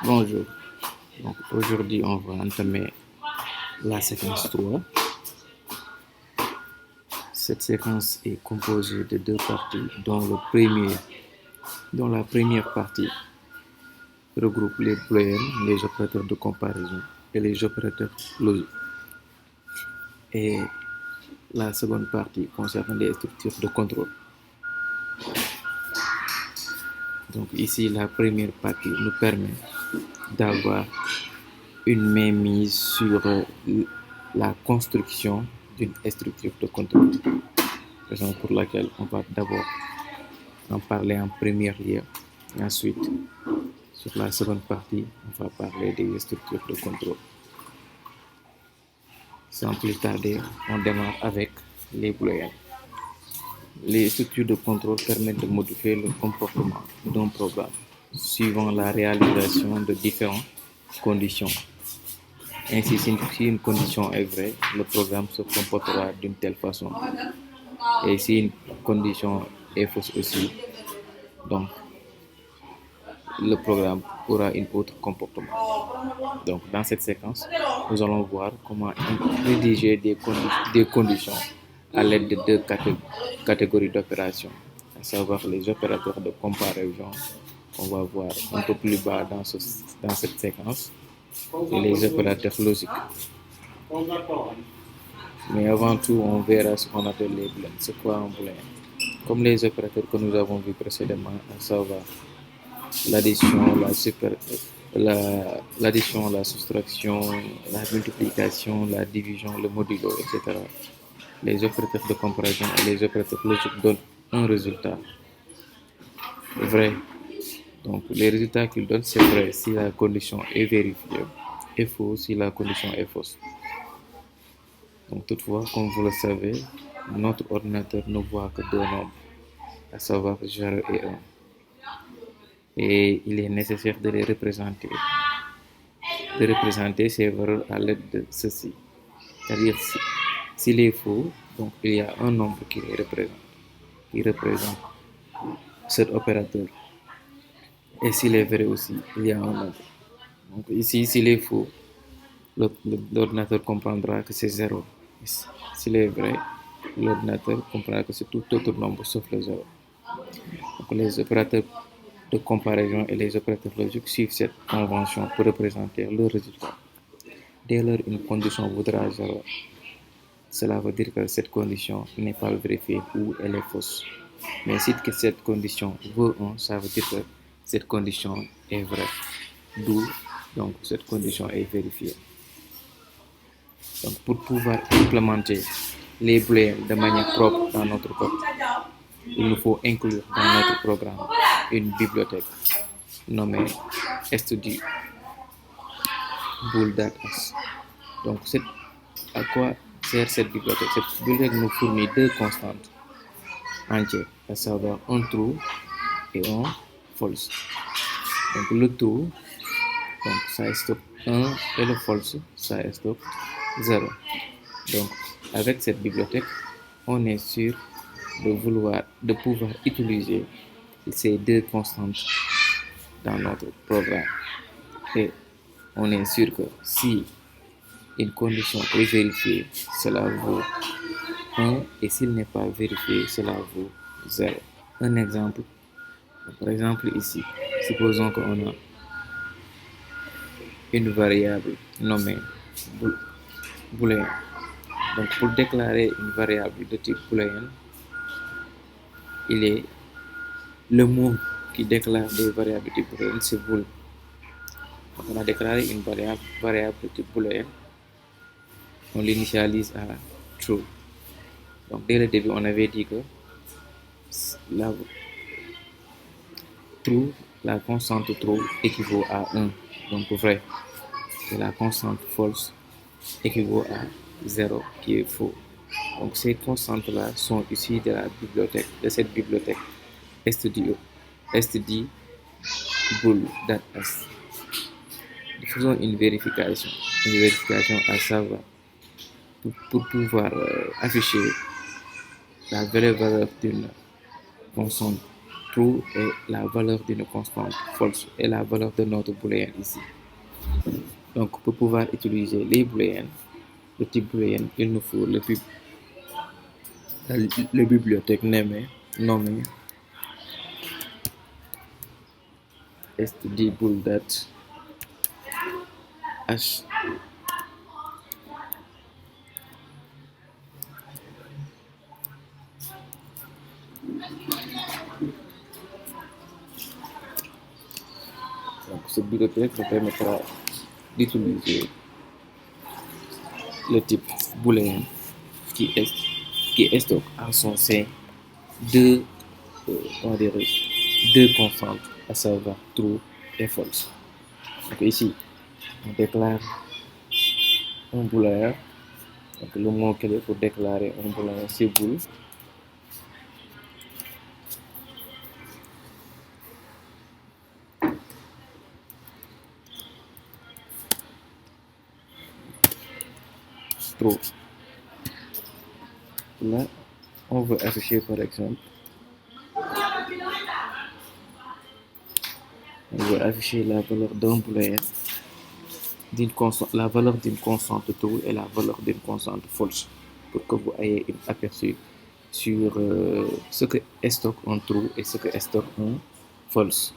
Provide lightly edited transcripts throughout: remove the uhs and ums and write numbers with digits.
Bonjour. Donc aujourd'hui, on va entamer la séquence 3. Cette séquence est composée de deux parties, dont la première partie regroupe les booléennes, les opérateurs de comparaison et les opérateurs logiques. Et la seconde partie concerne les structures de contrôle. Donc ici, la première partie nous permet d'avoir une mainmise sur la construction d'une structure de contrôle. Raison pour laquelle on va d'abord en parler en premier lieu. Et ensuite, sur la seconde partie, on va parler des structures de contrôle. Sans plus tarder, on démarre avec les booléennes. Les structures de contrôle permettent de modifier le comportement d'un programme suivant la réalisation de différentes conditions. Ainsi, si une condition est vraie, le programme se comportera d'une telle façon. Et si une condition est fausse aussi, donc le programme aura un autre comportement. Donc, dans cette séquence, nous allons voir comment rédiger des conditions à l'aide de deux catégories d'opérations, à savoir les opérateurs de comparaison qu'on va voir un peu plus bas dans cette séquence et les opérateurs logiques. Mais avant tout, on verra ce qu'on appelle les booléennes. C'est quoi un booléen? Comme les opérateurs que nous avons vus précédemment, à savoir l'addition, l'addition, la soustraction, la multiplication, la division, le modulo, etc. Les opérateurs de comparaison et les opérateurs logiques donnent un résultat vrai. Donc, les résultats qu'ils donnent, c'est vrai si la condition est vérifiée et faux si la condition est fausse. Donc, toutefois, comme vous le savez, notre ordinateur ne voit que deux nombres, à savoir 0 et 1. Et il est nécessaire de représenter ces valeurs à l'aide de ceci. C'est-à-dire, s'il est faux, donc il y a un nombre qui représente cet opérateur. Et s'il est vrai aussi, il y a un nombre. Donc ici, s'il est faux, l'ordinateur comprendra que c'est 0. S'il est vrai, l'ordinateur comprendra que c'est tout autre nombre sauf le 0. Donc les opérateurs de comparaison et les opérateurs logiques suivent cette convention pour représenter le résultat. Dès lors, une condition vaudra 0. Cela veut dire que cette condition n'est pas vérifiée ou elle est fausse. Mais si cette condition vaut 1, ça veut dire que cette condition est vraie. D'où donc cette condition est vérifiée. Donc pour pouvoir implémenter les booléennes de manière propre dans notre code, il nous faut inclure dans notre programme une bibliothèque nommée std bool.s. Donc à quoi sert cette bibliothèque? Cette bibliothèque nous fournit deux constantes entières, à savoir un true et un false. Donc le true, donc ça stocke 1 et le false, ça stocke 0. Donc avec cette bibliothèque, on est sûr de pouvoir utiliser ces deux constantes dans notre programme. Et on est sûr que si une condition est vérifiée, cela vaut 1 et s'il n'est pas vérifié, cela vaut 0. Un exemple, par exemple ici, supposons qu'on a une variable nommée booléen. Donc pour déclarer une variable de type booléen, il est le mot qui déclare des variables de type booléen, c'est bool. Donc on a déclaré une variable de type booléen, on l'initialise à true. Donc dès le début, on avait dit que la constante true équivaut à 1, donc vrai. Et la constante false équivaut à 0, qui est faux. Donc ces constantes-là sont issues de la bibliothèque, de cette bibliothèque std bool.s. Nous faisons une vérification à savoir pour pouvoir afficher la vraie valeur d'une constante true est la valeur d'une constante, false est la valeur de notre booléen ici. Donc, pour pouvoir utiliser les booléens, le type booléen, il nous faut la bibliothèque nommée std_bool.h. Donc, cette bibliothèque nous permettra d'utiliser le type booléen qui stocke en son sein deux, deux constantes, à savoir true et false. Donc ici, on déclare un booléen. Donc le mot clé pour déclarer un booléen, c'est bool. True. Là, on veut afficher par exemple, on veut afficher la valeur d'un booléen, la valeur d'une constante true et la valeur d'une constante false, pour que vous ayez un aperçu sur ce que stocke un true et ce que stocke un false.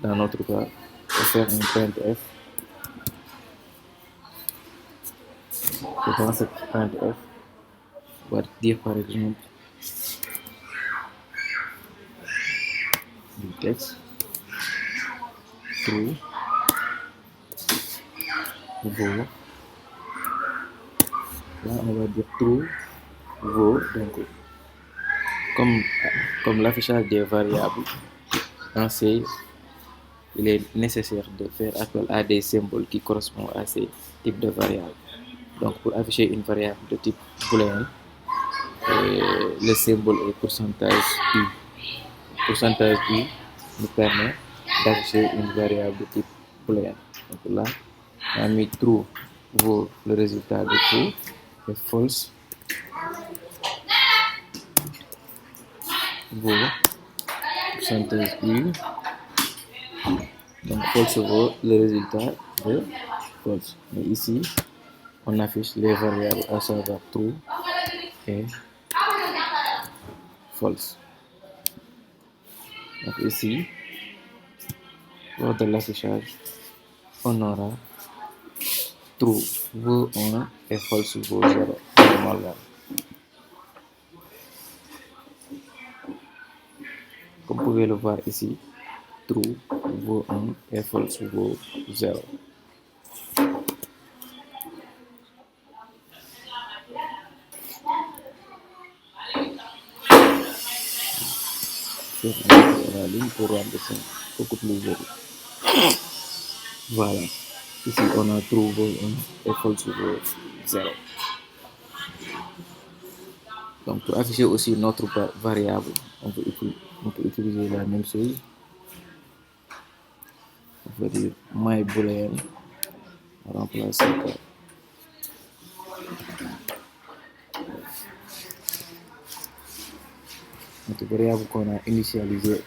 Dans notre cas, on va faire un printf. Et dans cette printf, on va dire par exemple du texte true vaut, là on va dire true vaut, donc comme l'affichage des variables en C, il est nécessaire de faire appel à des symboles qui correspondent à ces types de variables. Donc pour afficher une variable de type booléen, le symbole est pourcentage U. Pourcentage U nous permet d'afficher une variable de type booléen. Donc là, on a mis true vaut le résultat de true et false vaut pourcentage U. Donc false vaut le résultat de false. Mais ici, on affiche les variables à savoir true et false. Donc ici, lors de l'affichage, on aura true vaut 1 et false vaut 0. Comme vous pouvez le voir ici, true vaut 1 et false vaut 0. La ligne pour rendre ça beaucoup plus joli. Voilà. Ici, on a true vaut 1 et false vaut 0. Donc, pour afficher aussi notre variable, on peut utiliser la même chose. On va dire my boolean, remplacer par notre variable qu'on a initialisée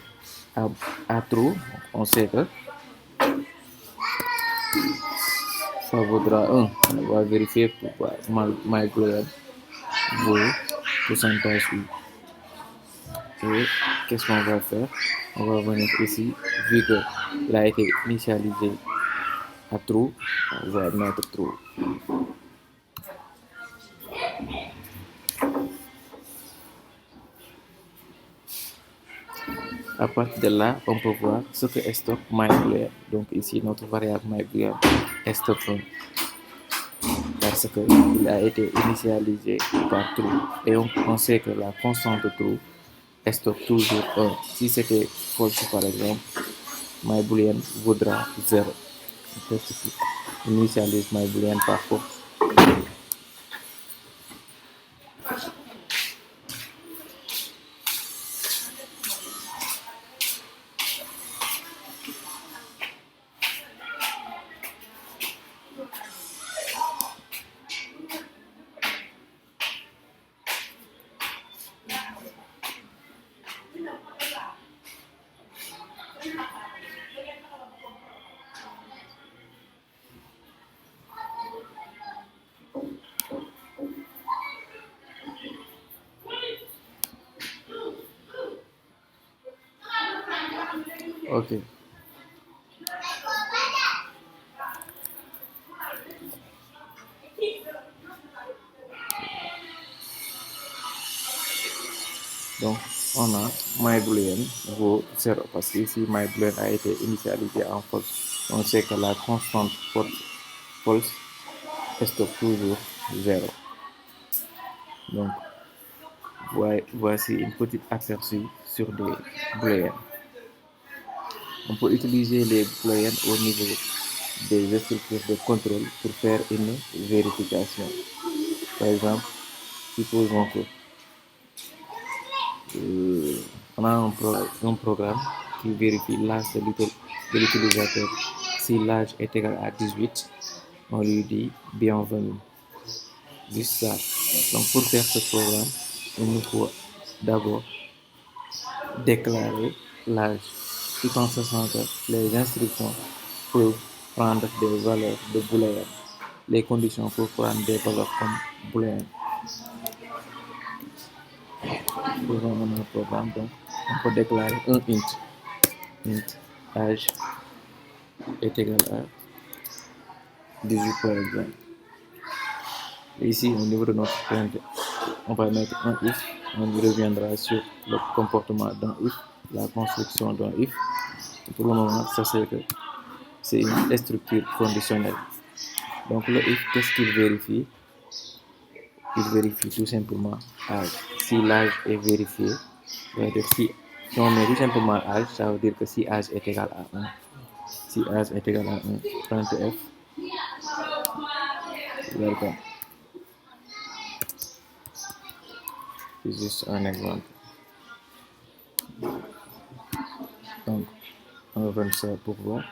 à true. On sait que ça vaudra 1. On va vérifier pourquoi my boolean vaut pourcentage U. Et qu'est-ce qu'on va faire? On va venir ici, vu qu'il a été initialisé à true, on va mettre true. À partir de là, on peut voir ce que stocke myBoolean. Donc ici, notre variable myBoolean stocke 1 parce qu'il a été initialisé par true. Et on sait que la constante true stocke toujours 1. Si c'était false par exemple, myBoolean vaudra 0. On initialise myBoolean par force. Ok. Donc, on a my boolean vaut 0 parce que ici my boolean a été initialisé en false. On sait que la constante false stoppe toujours 0. Donc, voici une petite aperçu sur des booleans. On peut utiliser les booleans au niveau des structures de contrôle pour faire une vérification. Par exemple, supposons que on a un programme qui vérifie l'âge de l'utilisateur. Si l'âge est égal à 18, on lui dit bienvenue. Juste ça. Donc pour faire ce programme, il nous faut d'abord déclarer l'âge, tout en sachant que les instructions peuvent prendre des valeurs de booléen. Les conditions peuvent prendre des valeurs comme booléen. Pour un programme, donc, on peut déclarer un int âge est égal à 18 par exemple. Et ici, au niveau de notre print, on va mettre un if, on reviendra sur le comportement d'un if, la construction d'un if. Pour le moment, ça c'est que c'est une structure conditionnelle. Donc le if, qu'est-ce qu'il vérifie? Il vérifie tout simplement âge. Si l'âge est vérifié, c'est-à-dire si on met tout simplement âge, ça veut dire que si âge est égal à 1, si âge est égal à 1, printf, welcome. C'est juste un exemple. Donc, on va faire ça pour voir.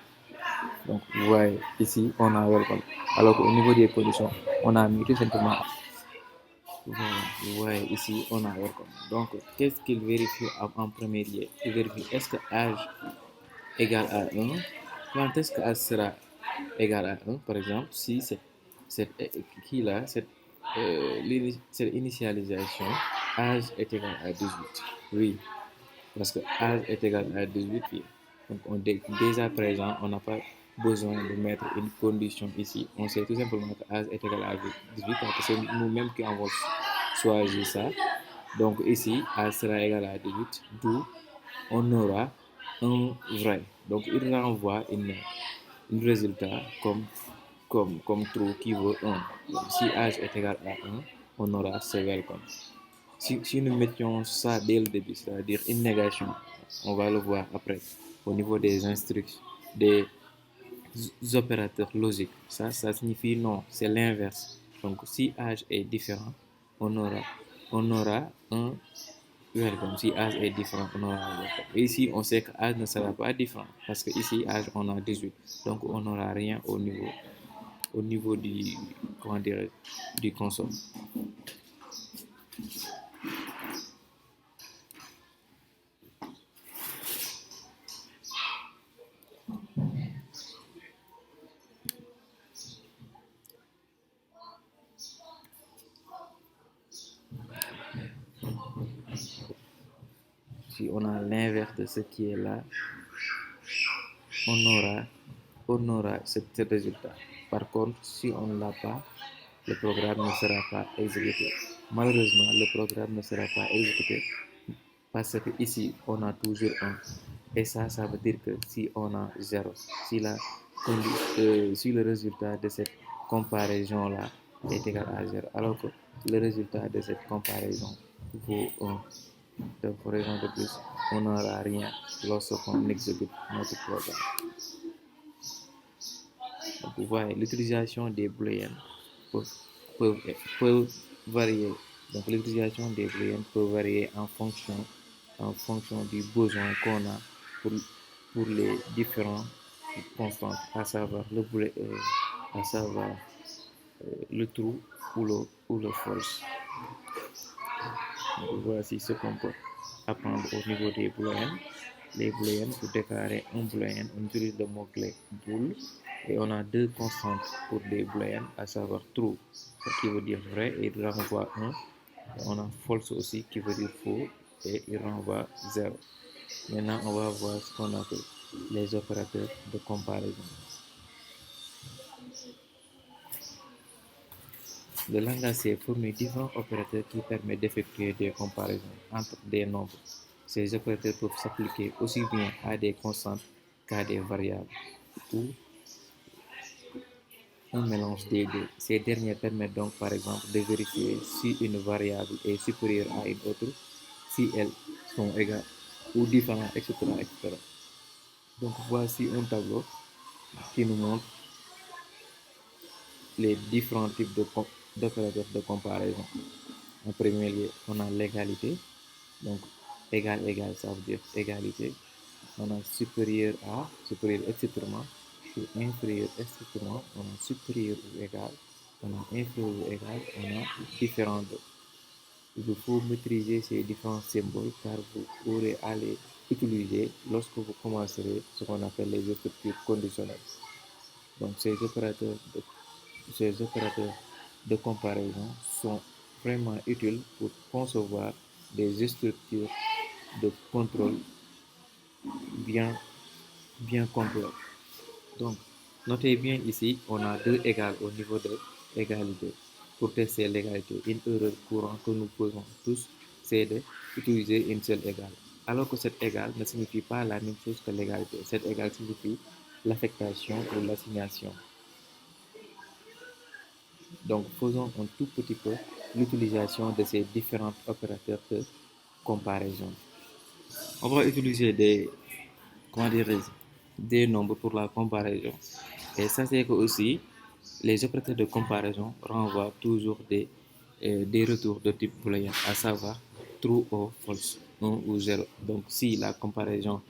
Donc, vous voyez, ici, on a welcome. Alors qu'au niveau des conditions, on a mis tout simplement. Vous voyez, ici, on a welcome. Donc, qu'est-ce qu'il vérifie en premier lieu? Il vérifie est-ce que âge égale à 1? Quand est-ce que âge sera égal à 1? Par exemple, si cette initialisation, âge est égal à 18. Oui, parce que âge est égal à 18. Oui. Donc, dès à présent, on n'a pas besoin de mettre une condition ici. On sait tout simplement que âge est égal à 18 parce que c'est nous-mêmes qui avons choisi ça. Donc, ici, âge sera égal à 18, d'où on aura un vrai. Donc, il renvoie un résultat comme true qui vaut 1. Donc, si âge est égal à 1, on aura ce welcome. Si nous mettions ça dès le début, c'est-à-dire une négation, on va le voir après, au niveau des instructions, des opérateurs logiques, ça signifie non, c'est l'inverse. Donc, si âge est différent, on aura un welcome. Si âge est différent, on aura un welcome. Et ici, on sait que âge ne sera pas différent, parce que ici, âge, on a 18. Donc, on n'aura rien au niveau du, comment dire, du console. Si on a l'inverse de ce qui est là, on aura ce résultat. Par contre, si on ne l'a pas, le programme ne sera pas exécuté. Malheureusement, le programme ne sera pas exécuté parce que ici, on a toujours 1. Et ça veut dire que si on a 0, si le résultat de cette comparaison-là est égal à 0, alors que le résultat de cette comparaison vaut 1. Donc, pour raison de plus, on n'aura rien lorsqu'on exécute notre programme. Donc, vous voyez, l'utilisation des booléens peut varier. Donc, l'utilisation des booléens peut varier en fonction du besoin qu'on a pour les différents constantes, à savoir le true ou le false. Donc, voici ce qu'on peut apprendre au niveau des booléens. Les booléens, pour déclarer un booléen, on utilise le mot-clé bool et on a deux constantes pour des booléens, à savoir true, qui veut dire vrai et il renvoie 1. Et on a false aussi qui veut dire faux et il renvoie 0. Maintenant, on va voir ce qu'on appelle les opérateurs de comparaison. Le langage C fournit différents opérateurs qui permettent d'effectuer des comparaisons entre des nombres. Ces opérateurs peuvent s'appliquer aussi bien à des constantes qu'à des variables ou un mélange des deux. Ces dernières permettent donc par exemple de vérifier si une variable est supérieure à une autre, si elles sont égales ou différentes, etc., etc. Donc voici un tableau qui nous montre les différents types d'opérateurs de comparaison. En premier lieu, on a l'égalité. Donc, égal, égal, ça veut dire égalité. On a supérieur à, supérieur extrêmement, et inférieur extrêmement. On a supérieur ou égal. On a inférieur ou égal. On a différent de. Il vous faut maîtriser ces différents symboles car vous pourrez aller utiliser lorsque vous commencerez ce qu'on appelle les structures conditionnelles. Donc, ces opérateurs de comparaison sont vraiment utiles pour concevoir des structures de contrôle bien, bien complexes. Donc, notez bien ici, on a deux égales au niveau de l'égalité. Pour tester l'égalité, une erreur courante que nous faisons tous, c'est d'utiliser une seule égale. Alors que cette égale ne signifie pas la même chose que l'égalité. Cette égale signifie l'affectation ou l'assignation. Donc, faisons un tout petit peu l'utilisation de ces différents opérateurs de comparaison. On va utiliser comment dire, des nombres pour la comparaison. Et sachez que aussi, les opérateurs de comparaison renvoient toujours des retours de type booléen, à savoir true ou false, 1 ou 0. Donc, si la comparaison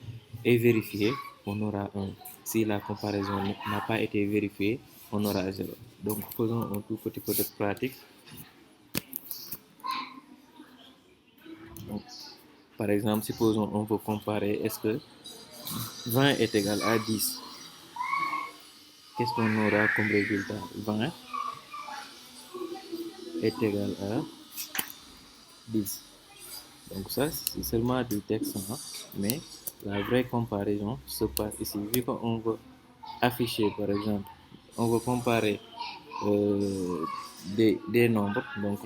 est vérifiée, on aura 1. Si la comparaison n'a pas été vérifiée, on aura 0. Donc, faisons un tout petit peu de pratique. Donc, par exemple, supposons on veut comparer est-ce que 20 est égal à 10. Qu'est-ce qu'on aura comme résultat? 20 est égal à 10. Donc ça, c'est seulement du texte, hein, mais la vraie comparaison se passe ici. Vu qu'on veut afficher, par exemple, on veut comparer euh, des nombres, donc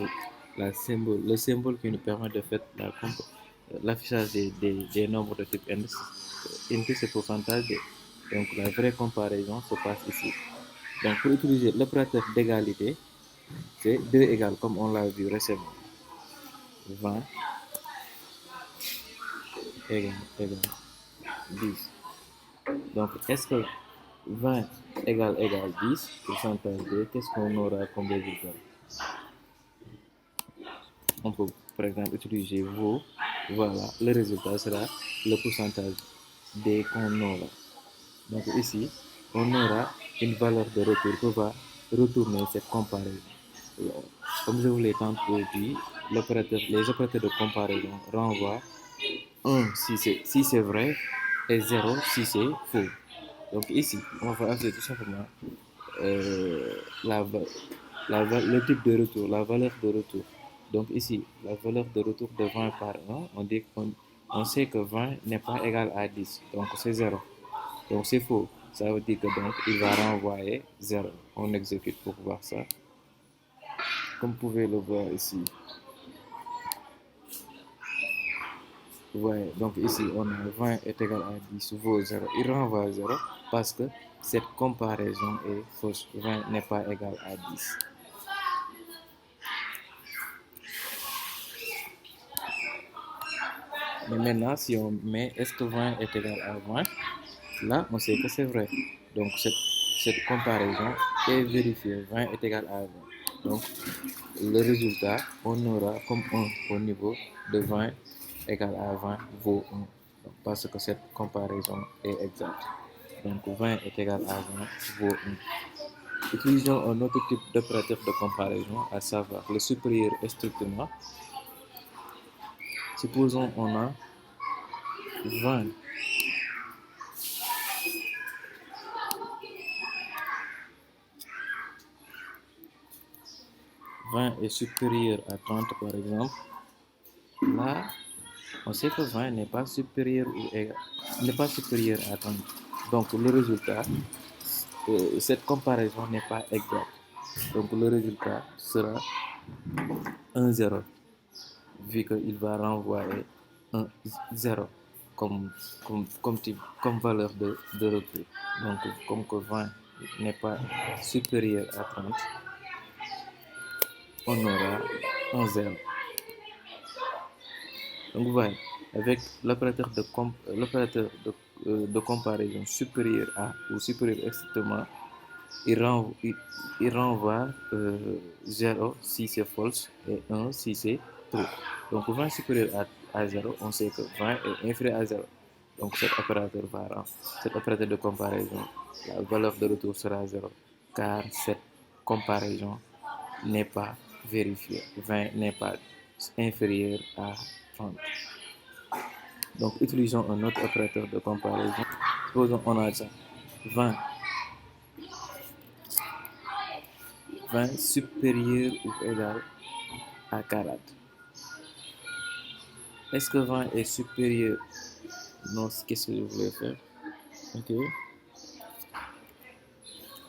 le symbole qui nous permet de faire l'affichage des nombres de type int, c'est pourcentage. Donc la vraie comparaison se passe ici. Donc pour utiliser l'opérateur d'égalité, c'est 2 égales, comme on l'a vu récemment. 20 égale 10. Donc, est-ce que 20 égale 10, pourcentage de, qu'est-ce qu'on aura comme résultat? On peut, par exemple, utiliser vos. Voilà, le résultat sera le pourcentage D qu'on aura. Donc, ici, on aura une valeur de retour qui va retourner cette comparaison. Comme je vous l'ai tantôt dit, les opérateurs de comparaison renvoient 1 si c'est vrai et 0 si c'est faux. Donc ici, on va ajouter tout simplement euh, la, le type de retour, la valeur de retour. Donc ici, la valeur de retour de 20 par 1, on sait que 20 n'est pas égal à 10, donc c'est 0. Donc c'est faux. Ça veut dire que donc il va renvoyer 0. On exécute pour voir ça. Comme vous pouvez le voir ici. Ouais, donc ici on a 20 est égal à 10 vaut 0. Il renvoie 0 parce que cette comparaison est fausse. 20 n'est pas égal à 10. Mais maintenant, si on met est-ce que 20 est égal à 20, là on sait que c'est vrai. Donc cette comparaison est vérifiée. 20 est égal à 20. Donc le résultat, on aura comme 1 au niveau de 20 égal à 20 vaut 1. Donc, parce que cette comparaison est exacte. Donc 20 est égal à 20 vaut 1. Utilisons un autre type d'opérateur de comparaison, à savoir le supérieur est strictement. Supposons on a 20 20 est supérieur à 30 par exemple. Là, On sait que 20 n'est pas supérieur ou égal, n'est pas supérieur à 30. Donc le résultat, cette comparaison n'est pas exacte. Donc le résultat sera 1, 0, vu qu'il va renvoyer un 0 comme valeur de retour. Donc comme que 20 n'est pas supérieur à 30, on aura un 0. Donc vous voyez, avec l'opérateur de comparaison supérieur à ou supérieur exactement, il renvoie 0 si c'est false et 1 si c'est true. Donc 20 supérieur à 0, on sait que 20 est inférieur à 0. Donc cet opérateur de comparaison, la valeur de retour sera 0 car cette comparaison n'est pas vérifiée. 20 n'est pas inférieur à 30. Donc utilisons un autre opérateur de comparaison. Supposons on a ça 20 supérieur ou égal à 40. Est-ce que 20 est supérieur? Non, qu'est-ce que je voulais faire? Ok.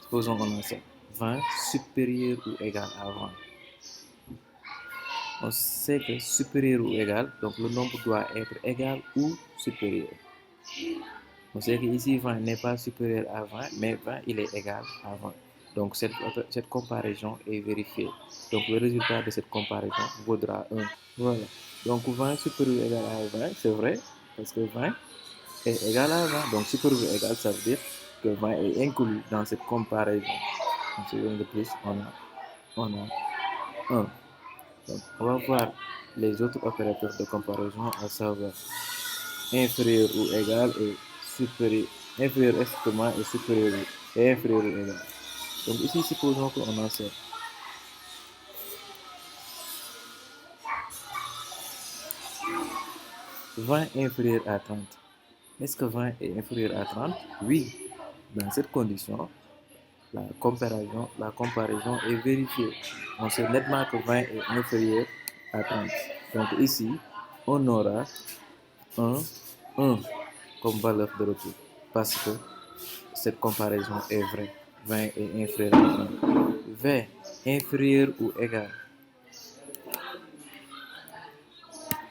Supposons qu'on a ça. 20 supérieur ou égal à 20. On sait que supérieur ou égal, donc le nombre doit être égal ou supérieur. On sait que ici 20 n'est pas supérieur à 20, mais 20 il est égal à 20. Donc cette comparaison est vérifiée. Donc le résultat de cette comparaison vaudra 1. Voilà. Donc 20 supérieur ou égal à 20, c'est vrai, parce que 20 est égal à 20. Donc supérieur ou égal, ça veut dire que 20 est inclus dans cette comparaison. En seconde de plus, on a 1. Donc on va voir les autres opérateurs de comparaison, à savoir inférieur ou égal et supérieur. Inférieur exactement et supérieur et inférieur ou égal. Donc ici, supposons qu'on a ça. 20 inférieur à 30. Est-ce que 20 est inférieur à 30? Oui. Dans cette condition, la comparaison est vérifiée. On sait nettement que 20 est inférieur à 30. Donc ici, on aura 1, 1 comme valeur de retour. Parce que cette comparaison est vraie. 20 est inférieur à 30. 20 inférieur ou égal.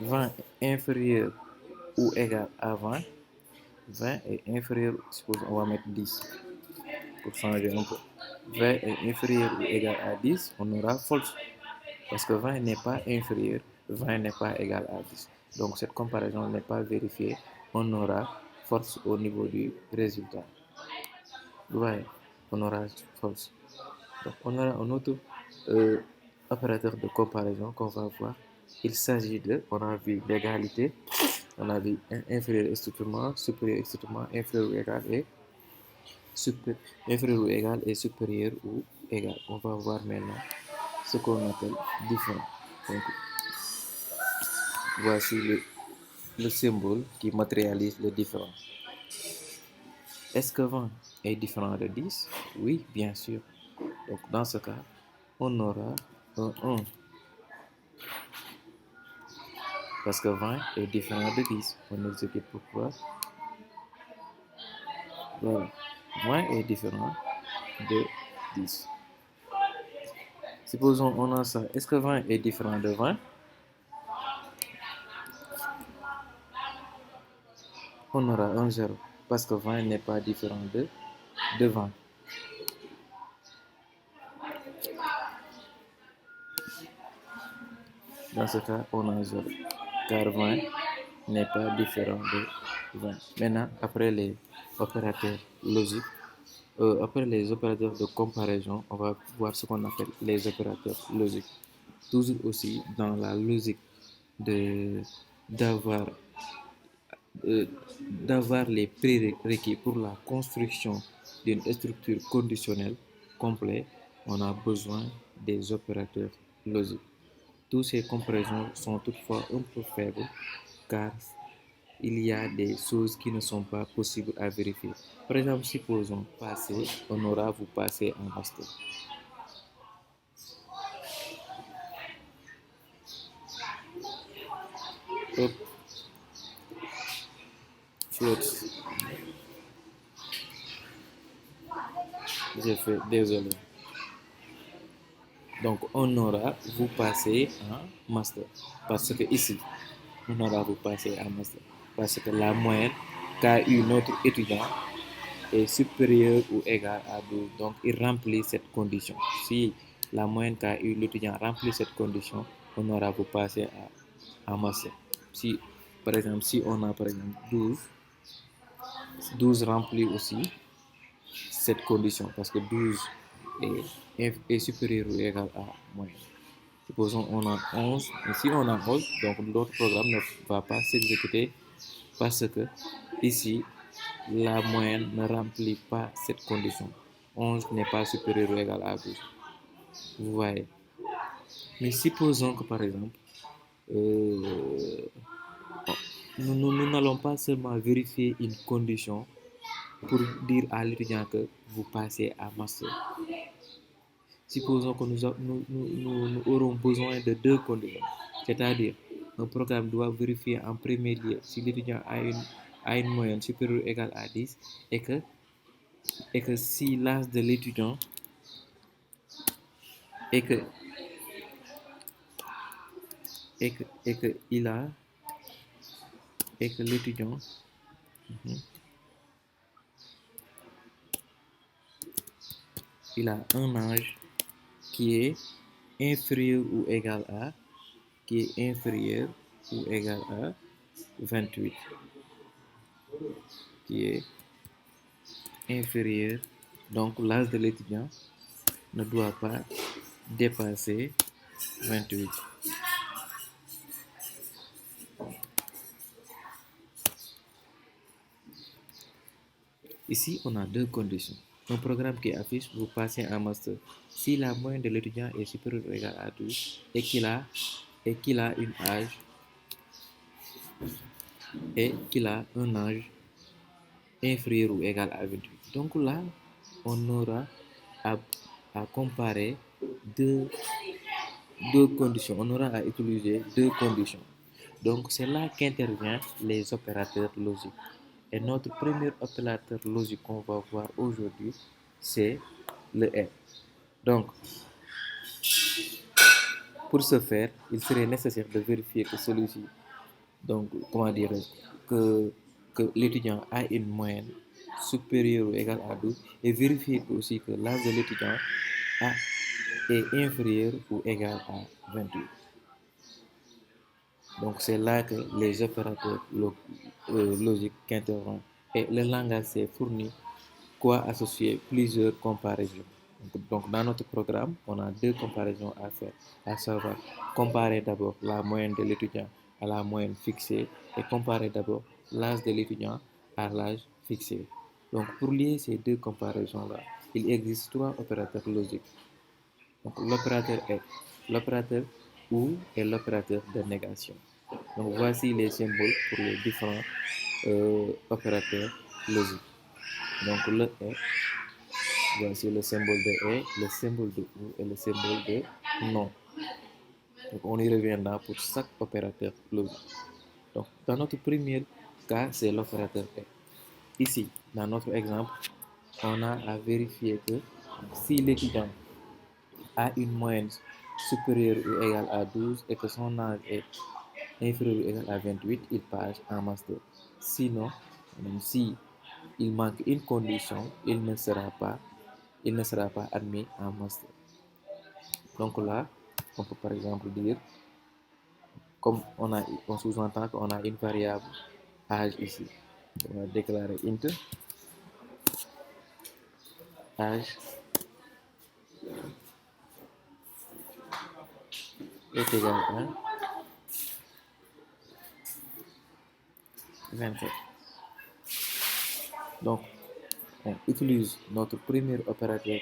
20 inférieur ou égal à 20. 20 est inférieur, supposons, on va mettre 10 pour changer un peu. 20 est inférieur ou égal à 10, on aura false. Parce que 20 n'est pas inférieur, 20 n'est pas égal à 10. Donc cette comparaison n'est pas vérifiée, on aura false au niveau du résultat. Vous voyez, on aura false. Donc on aura un autre opérateur de comparaison qu'on va voir. Il s'agit de, on a vu l'égalité, on a vu inférieur exactement, supérieur exactement, inférieur ou égal et inférieur ou égal et supérieur ou égal. On va voir maintenant ce qu'on appelle différent. Donc, voici le symbole qui matérialise le différent. Est-ce que 20 est différent de 10? Oui, bien sûr. Donc, dans ce cas, on aura un 1. Parce que 20 est différent de 10. On exécute pourquoi. Voilà. 20 est différent de 10. Supposons on a ça. Est-ce que 20 est différent de 20? On aura un 0. Parce que 20 n'est pas différent de 20. Dans ce cas, on a 0. Car 20 n'est pas différent de 20. Maintenant, après les opérateurs logiques, après les opérateurs de comparaison, on va voir ce qu'on appelle les opérateurs logiques. Toujours aussi dans la logique de d'avoir d'avoir les prérequis pour la construction d'une structure conditionnelle complète, on a besoin des opérateurs logiques. Toutes ces comparaisons sont toutefois un peu faibles car il y a des choses qui ne sont pas possibles à vérifier. Par exemple, supposons passer, on aura vous passer en master. Hop. Faute. J'ai fait, désolé. Donc, on aura, vous passez en master. Parce que ici, on aura vous passer en master. Parce que la moyenne qu'a eu notre étudiant est supérieure ou égale à 12. Donc, il remplit cette condition. Si la moyenne qu'a eu l'étudiant remplit cette condition, on aura vous passer en master. Si, par exemple, si on a par exemple 12 remplit aussi cette condition parce que 12 est supérieur ou égal à moyenne. Supposons on a 11, mais si on a 11, donc l'autre programme ne va pas s'exécuter parce que ici, la moyenne ne remplit pas cette condition. 11 n'est pas supérieur ou égal à 12. Vous voyez. Mais supposons que par exemple, euh, nous n'allons pas seulement vérifier une condition pour dire à l'étudiant que vous passez à master. Supposons que nous aurons besoin de deux conditions. C'est-à-dire, un programme doit vérifier en premier lieu si l'étudiant a une moyenne supérieure ou égale à 10 et que si l'âge de l'étudiant et que, et que il a et que l'étudiant il a un âge qui est inférieur ou égal à qui est inférieur ou égal à 28 qui est inférieur. Donc l'âge de l'étudiant ne doit pas dépasser 28. Ici, on a deux conditions. Un programme qui affiche vous passez un master si la moyenne de l'étudiant est supérieure ou égale à 12 et qu'il a une âge et qu'il a un âge inférieur ou égal à 28. Donc là, on aura à, à comparer deux, deux conditions. On aura à utiliser deux conditions. Donc c'est là qu'interviennent les opérateurs logiques. Et notre premier opérateur logique qu'on va voir aujourd'hui, c'est le et. Donc, pour ce faire, il serait nécessaire de vérifier que celui-ci, donc, comment dire, que l'étudiant a une moyenne supérieure ou égale à 12 et vérifier aussi que l'âge de l'étudiant est inférieur ou égal à 28. Donc, c'est là que les opérateurs logiques interviennent. Et le langage s'est fourni quoi associer plusieurs comparaisons. Donc, dans notre programme, on a deux comparaisons à faire, à savoir comparer d'abord la moyenne de l'étudiant à la moyenne fixée et comparer d'abord l'âge de l'étudiant à l'âge fixé. Donc, pour lier ces deux comparaisons-là, il existe trois opérateurs logiques. Donc, l'opérateur est, l'opérateur ou et l'opérateur de négation. Donc, voici les symboles pour les différents opérateurs logiques. Donc, le est, voici le symbole de et, le symbole de ou et le symbole de non. Donc, on y reviendra pour chaque opérateur logique. Donc, dans notre premier cas, c'est l'opérateur et. Ici, dans notre exemple, on a à vérifier que si l'étudiant a une moyenne supérieure ou égale à 12 et que son âge est inférieur ou égal à 28, il passe en master. Sinon, même si il manque une condition, il ne sera pas admis en master. Donc là, on peut par exemple dire, comme on sous-entend qu'on a une variable âge ici. On va déclarer int âge est égal à 27. Donc, on utilise notre premier opérateur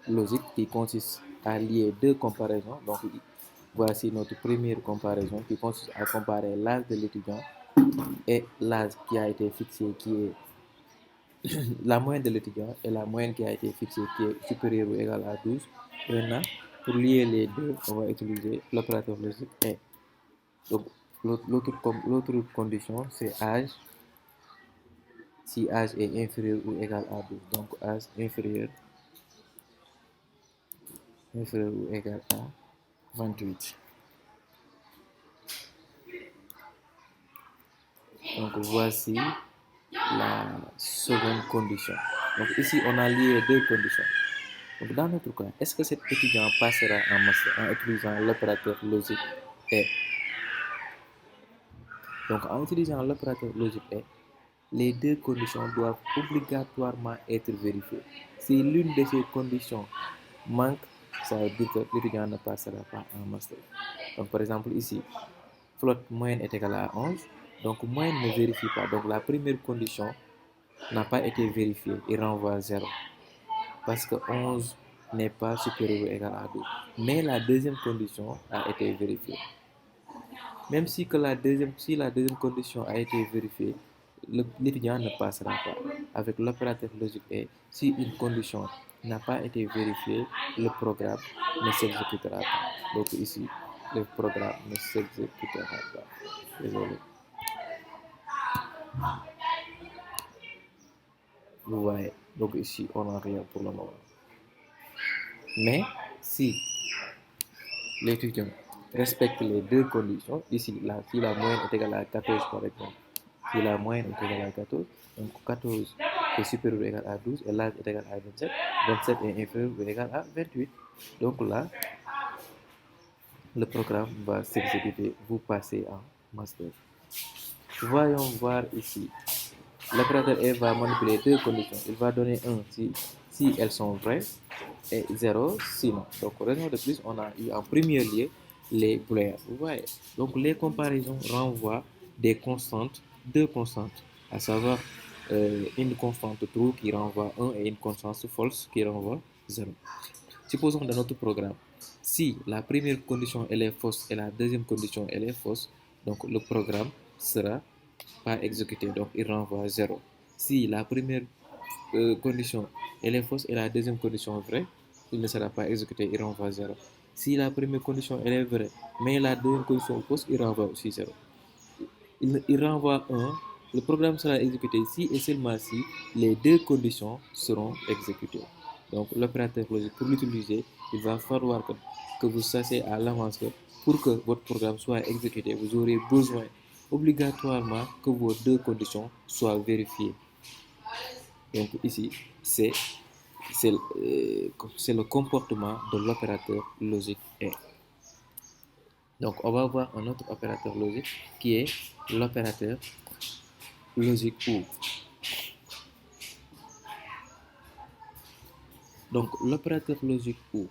logique qui consiste à lier deux comparaisons. Donc, voici notre première comparaison qui consiste à comparer l'âge de l'étudiant et l'âge qui a été fixé, qui est la moyenne de l'étudiant et la moyenne qui a été fixée, qui est supérieure ou égale à 12. Maintenant, pour lier les deux, on va utiliser l'opérateur logique et. Donc, l'autre condition, c'est âge si âge est inférieur ou égal à 12. Donc âge inférieur ou égal à 28. Donc voici la seconde condition. Donc ici, on a lié deux conditions. Donc dans notre cas, est-ce que cet étudiant passera en master en utilisant l'opérateur logique et? Donc en utilisant l'opérateur logique et, les deux conditions doivent obligatoirement être vérifiées. Si l'une de ces conditions manque, ça veut dire que l'étudiant ne passera pas en master. Donc par exemple ici, flotte moyenne est égale à 11. Donc moyenne ne vérifie pas. Donc la première condition n'a pas été vérifiée. Il renvoie à 0. Parce que 11 n'est pas supérieur ou égal à 12. Mais la deuxième condition a été vérifiée. Même si la deuxième condition a été vérifiée, l'étudiant ne passera pas. Avec l'opérateur logique et, si une condition n'a pas été vérifiée, le programme ne s'exécutera pas. Donc ici, le programme ne s'exécutera pas. Désolé. Vous voyez. Donc ici, on n'a rien pour le moment. Mais si l'étudiant respecte les deux conditions, ici, si la moyenne est égale à 14 par exemple, si la moyenne est égale à 14, donc 14 est supérieur ou égal à 12 et l'âge est égal à 27, 27 est inférieur ou égal à 28. Donc là, le programme va s'exécuter, vous passez en master. Voyons voir ici. L'opérateur E va manipuler deux conditions. Il va donner 1 si elles sont vraies et 0 sinon. Donc, raison de plus, on a eu en premier lieu les booléens. Vous voyez. Donc, les comparaisons renvoient des constantes, deux constantes, à savoir une constante true qui renvoie 1 et une constante false qui renvoie 0. Supposons dans notre programme, si la première condition elle est fausse et la deuxième condition elle est fausse, donc le programme sera pas exécuté, donc il renvoie 0. Si la première condition elle est fausse et la deuxième condition est vraie, il ne sera pas exécuté, il renvoie 0. Si la première condition elle est vraie, mais la deuxième condition est fausse, il renvoie aussi 0. Il renvoie 1, le programme sera exécuté si et seulement si les deux conditions seront exécutées. Donc l'opérateur logique, pour l'utiliser, il va falloir que vous sachiez à l'avance que pour que votre programme soit exécuté, vous aurez besoin obligatoirement que vos deux conditions soient vérifiées. Donc ici, c'est le comportement de l'opérateur logique et. Donc on va voir un autre opérateur logique qui est l'opérateur logique ou. Donc l'opérateur logique ou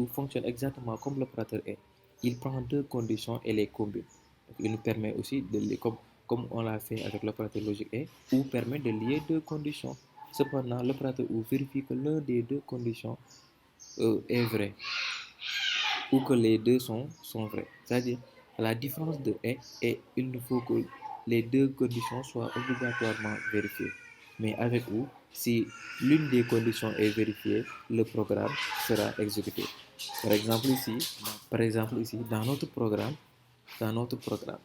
fonctionne exactement comme l'opérateur est. Il prend deux conditions et les combine. Donc, il nous permet aussi de les comme on l'a fait avec l'opérateur logique et ou permet de lier deux conditions. Cependant, l'opérateur ou vérifie que l'un des deux conditions est vrai ou que les deux sont vraies. C'est-à-dire, à la différence de et il nous faut que les deux conditions soient obligatoirement vérifiées. Mais avec ou, si l'une des conditions est vérifiée, le programme sera exécuté. Par exemple ici, dans notre programme,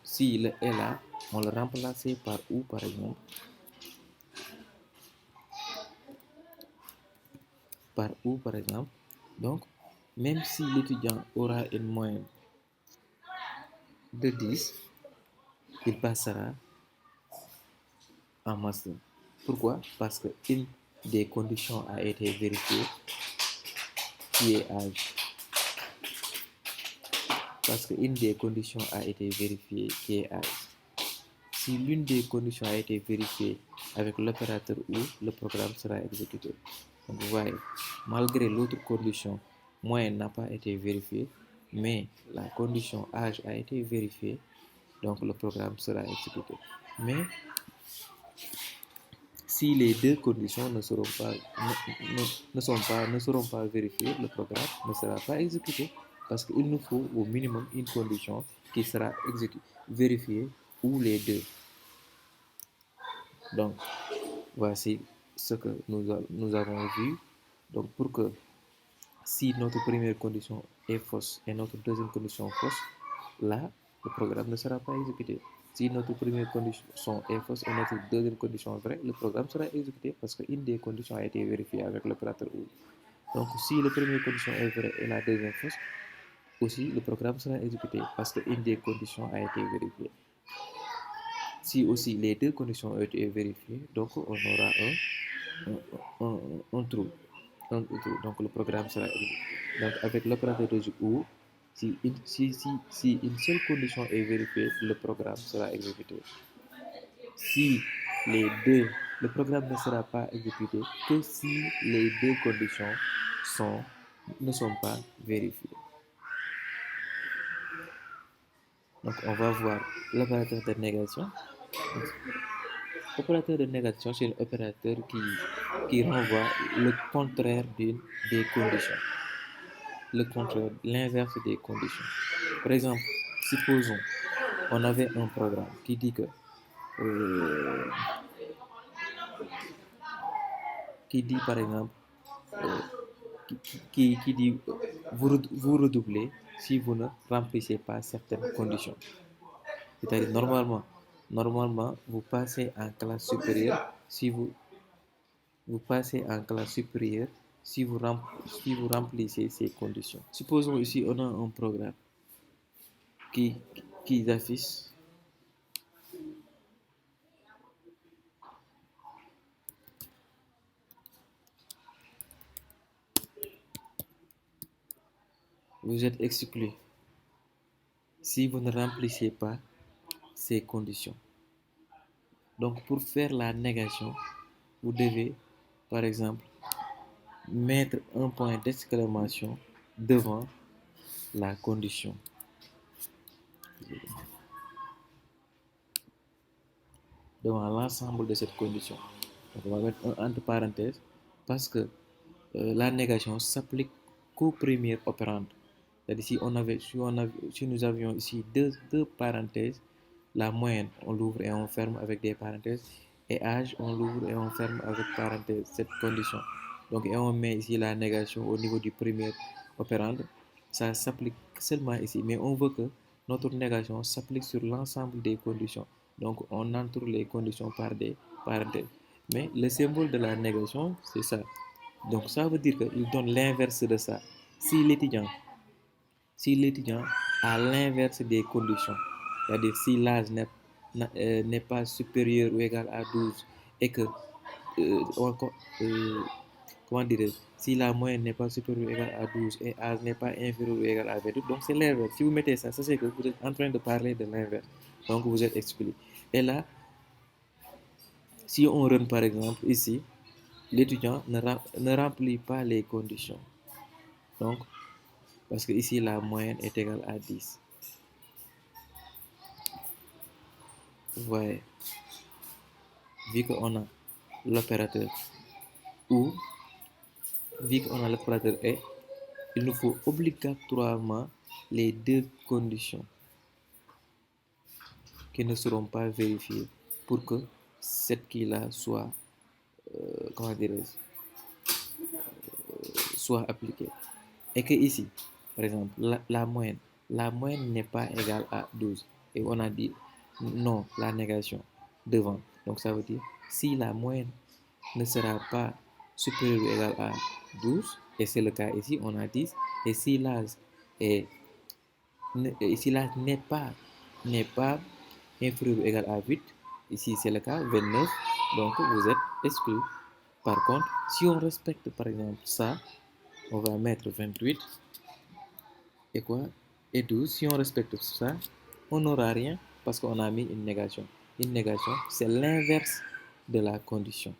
si le est là, on le remplace par ou par exemple, Donc, même si l'étudiant aura une moyenne de 10, il passera en master. Pourquoi? Parce que une des conditions a été vérifiée, qui est âge. Parce qu'une des conditions a été vérifiée, qui est âge. Si l'une des conditions a été vérifiée avec l'opérateur ou, le programme sera exécuté. Donc vous voyez, malgré l'autre condition, moyenne n'a pas été vérifiée, mais la condition âge a été vérifiée, donc le programme sera exécuté. Mais si les deux conditions ne seront pas vérifiées, le programme ne sera pas exécuté parce qu'il nous faut au minimum une condition qui sera vérifiée ou les deux. Donc, voici ce que nous avons vu. Donc, pour que si notre première condition est fausse et notre deuxième condition fausse, là, le programme ne sera pas exécuté. Si notre première condition est fausse et notre deuxième condition est vraie, le programme sera exécuté parce qu'une des conditions a été vérifiée avec l'opérateur OU. Donc, si la première condition est vraie et la deuxième fausse, aussi le programme sera exécuté parce qu'une des conditions a été vérifiée. Si aussi les deux conditions ont été vérifiées, donc on aura un trou. Donc le programme sera exécuté. Donc avec l'opérateur de OU, si une seule condition est vérifiée, le programme sera exécuté. Si les deux, le programme ne sera pas exécuté que si les deux conditions ne sont pas vérifiées. Donc on va voir l'opérateur de négation. L'opérateur de négation, c'est l'opérateur qui renvoie le contraire des conditions. Le contraire, l'inverse des conditions. Par exemple, supposons on avait un programme qui dit que euh, qui dit par exemple euh, qui dit vous redoublez si vous ne remplissez pas certaines conditions. C'est-à-dire normalement vous passez en classe supérieure si vous passez en classe supérieure si vous remplissez ces conditions. Supposons ici on a un programme qui, qui affiche vous êtes exclu si vous ne remplissez pas ces conditions. Donc pour faire la négation, vous devez par exemple mettre un point d'exclamation devant la condition. Devant l'ensemble de cette condition. Donc on va mettre un entre parenthèses parce que la négation s'applique qu'au premier opérande. C'est-à-dire si nous avions ici deux parenthèses, la moyenne, on l'ouvre et on ferme avec des parenthèses, et âge, on l'ouvre et on ferme avec parenthèse, cette condition. Donc, et on met ici la négation au niveau du premier opérande, ça s'applique seulement ici, mais on veut que notre négation s'applique sur l'ensemble des conditions. Donc, on entoure les conditions par des parenthèses. Mais le symbole de la négation, c'est ça. Donc, ça veut dire qu'il donne l'inverse de ça. Si l'étudiant a l'inverse des conditions, c'est-à-dire si l'âge n'est pas supérieur ou égal à 12 et que, euh, comment dire, si la moyenne n'est pas supérieure ou égale à 12 et l'âge n'est pas inférieur ou égal à 28, donc c'est l'inverse. Si vous mettez ça, c'est que vous êtes en train de parler de l'inverse. Donc vous êtes exclu. Et là, si on run par exemple ici, l'étudiant ne remplit pas les conditions. Donc, parce que ici la moyenne est égale à 10. Vous voyez, vu qu'on a l'opérateur ou vu qu'on a l'opérateur et, il nous faut obligatoirement les deux conditions qui ne seront pas vérifiées pour que cette qui-là soit, comment dirais soit appliquée. Et que ici, par exemple, la moyenne n'est pas égale à 12. Et on a dit non, la négation devant. Donc ça veut dire, si la moyenne ne sera pas supérieure ou égale à 12, et c'est le cas ici, on a 10, et si l'âge n'est pas inférieur ou égal à 8, ici c'est le cas, 29, donc vous êtes exclu. Par contre, si on respecte par exemple ça, on va mettre 28 et quoi et 12. Si on respecte ça, on n'aura rien parce qu'on a mis une négation. Une négation, c'est l'inverse de la condition.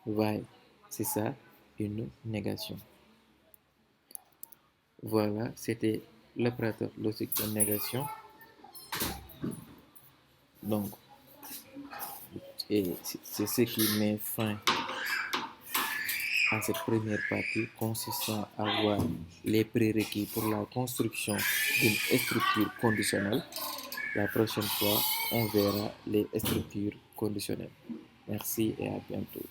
Voyez, c'est ça, une négation. Voilà, c'était l'opérateur logique de négation. Donc, et c'est ce qui met fin à cette première partie consistant à voir les prérequis pour la construction d'une structure conditionnelle. La prochaine fois, on verra les structures conditionnelles. Merci et à bientôt.